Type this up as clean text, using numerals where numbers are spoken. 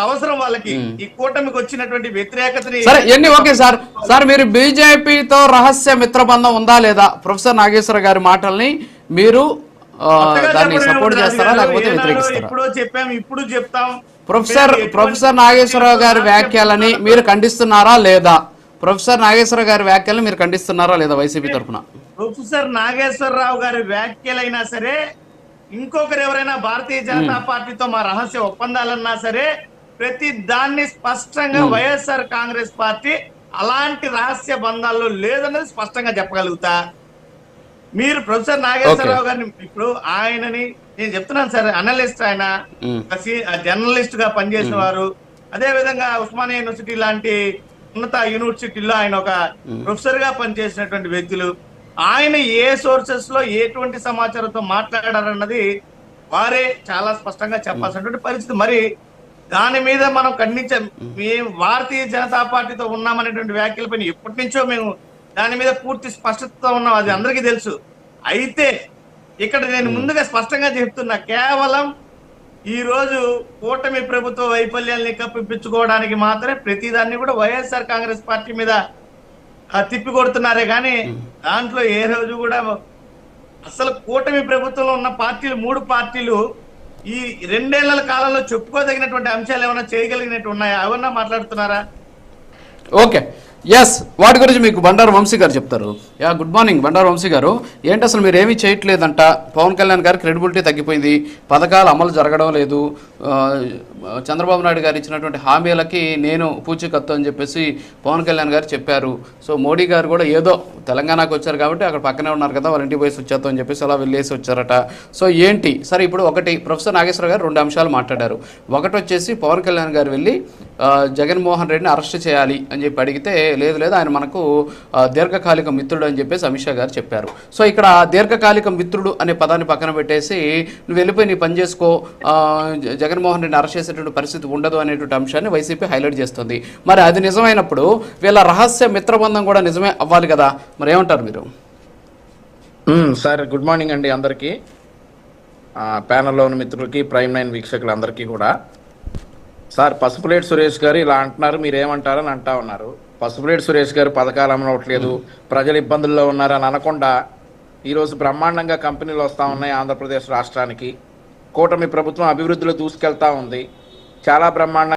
అవసరం వాళ్ళకి ఈ కూటమికి వచ్చినటువంటి వ్యతిరేకతని. సరే ఎన్ని ఓకే సార్. సార్ మీరు బీజేపీతో రహస్య మిత్రబంధం ఉందా లేదా? ప్రొఫెసర్ నాగేశ్వర గారి మాటల్ని మీరు దాన్ని సపోర్ట్ చేస్తారా లేకపోతే వ్యతిరేకిస్తారా? ఇప్పుడు చెప్పాం, ఇప్పుడు చెప్తాం. ప్రొఫెసర్ నాగేశ్వరరావు గారి వ్యాఖ్యలని మీరు ఖండిస్తున్నారా లేదా? ప్రొఫెసర్ నాగేశ్వర గారి వ్యాఖ్యలను మీరు ఖండిస్తున్నారా లేదా వైసీపీ తరఫున? ప్రొఫెసర్ నాగేశ్వరరావు గారి వ్యాఖ్యలైనా సరే, ఇంకొకరు ఎవరైనా భారతీయ జనతా పార్టీతో మా రహస్య ఒప్పందాలన్నా సరే, ప్రతి దాన్ని స్పష్టంగా వైఎస్ఆర్ కాంగ్రెస్ పార్టీ అలాంటి రహస్య బంధాల్లో లేదన్నది స్పష్టంగా చెప్పగలుగుతా. మీరు ప్రొఫెసర్ నాగేశ్వరరావు గారిని ఇప్పుడు ఆయనని నేను చెప్తున్నాను సార్, అనలిస్ట్, ఆయన జర్నలిస్ట్ గా పనిచేసిన వారు, అదే విధంగా ఉస్మానియా యూనివర్సిటీ లాంటి ఉన్నత యూనివర్సిటీలో ఆయన ఒక ప్రొఫెసర్ గా పనిచేసినటువంటి వ్యక్తులు. ఆయన ఏ సోర్సెస్ లో ఎటువంటి సమాచారంతో మాట్లాడారన్నది వారే చాలా స్పష్టంగా చెప్పాల్సినటువంటి పరిస్థితి. మరి దాని మీద మనం మేము భారతీయ జనతా పార్టీతో ఉన్నామనేటువంటి వ్యాఖ్యలపైన ఎప్పటి నుంచో మేము దాని మీద పూర్తి స్పష్టతతో ఉన్నాం, అది అందరికీ తెలుసు. అయితే ఇక్కడ నేను ముందుగా స్పష్టంగా చెప్తున్నా, కేవలం ఈ రోజు కూటమి ప్రభుత్వ వైఫల్యాల్ని కప్పిపుచ్చుకోవడానికి మాత్రమే ప్రతిదాన్ని కూడా వైఎస్ఆర్ కాంగ్రెస్ పార్టీ మీద తిప్పి కొడుతున్నారే కానీ దాంట్లో ఏ రోజు కూడా అసలు కూటమి ప్రభుత్వంలో ఉన్న పార్టీలు 3 పార్టీలు ఈ 2 ఏళ్ల కాలంలో చెప్పుకోదగినటువంటి అంశాలు ఏమైనా చేయగలిగినట్టు ఉన్నాయా? ఏమన్నా మాట్లాడుతున్నారా? ఓకే, ఎస్, వాటి గురించి మీకు బండారు వంశీ గారు చెప్తారు. Yeah, good morning Bandaru Vamshi గారు. ఏంటి అసలు మీరు ఏమీ చేయట్లేదంట, పవన్ కళ్యాణ్ గారి క్రెడిబిలిటీ తగ్గిపోయింది, పథకాలు అమలు జరగడం లేదు, చంద్రబాబు నాయుడు గారు ఇచ్చినటువంటి హామీలకి నేను పూచికత్తు అని చెప్పేసి పవన్ కళ్యాణ్ గారు చెప్పారు. సో మోడీ గారు కూడా ఏదో తెలంగాణకు వచ్చారు కాబట్టి అక్కడ పక్కనే ఉన్నారు కదా, వాళ్ళ ఇంటికి పోయి వచ్చేద్దాం అని చెప్పేసి అలా వెళ్ళేసి వచ్చారట. సో ఏంటి సరే, ఇప్పుడు ఒకటి ప్రొఫెసర్ నాగేశ్వర గారు 2 అంశాలు మాట్లాడారు. ఒకటి వచ్చేసి పవన్ కళ్యాణ్ గారు వెళ్ళి జగన్మోహన్ రెడ్డిని అరెస్ట్ చేయాలి అని చెప్పి అడిగితే లేదు లేదు ఆయన మనకు దీర్ఘకాలిక మిత్రుడు అని చెప్పేసి అమిత్ షా గారు చెప్పారు. సో ఇక్కడ దీర్ఘకాలిక మిత్రుడు అనే పదాన్ని పక్కన పెట్టేసి నువ్వు వెళ్ళిపోయి నీ పని చేసుకో, జగన్మోహన్ రెడ్డిని అరెస్ట్ చేసేటువంటి పరిస్థితి ఉండదు అనేటువంటి అంశాన్ని వైసీపీ హైలైట్ చేస్తుంది. మరి అది నిజమైనప్పుడు వీళ్ళ రహస్య మిత్రబంధం కూడా నిజమే అవ్వాలి కదా, మరి ఏమంటారు మీరు? సార్ గుడ్ మార్నింగ్ అండి అందరికీ, ప్యానల్లో ఉన్న మిత్రులకి, ప్రైమ్9 వీక్షకులందరికీ కూడా. సార్ పసుపులేటి సురేష్ గారు ఇలా అంటున్నారు, మీరేమంటారని అంటా ఉన్నారు. పసుపులేటి సురేష్ గారు పథకాలు అమలవట్లేదు, ప్రజలు ఇబ్బందుల్లో ఉన్నారని అనకుండా ఈరోజు బ్రహ్మాండంగా కంపెనీలు వస్తూ ఉన్నాయి ఆంధ్రప్రదేశ్ రాష్ట్రానికి. కూటమి ప్రభుత్వం అభివృద్ధిలో దూసుకెళ్తా ఉంది, చాలా బ్రహ్మాండంగా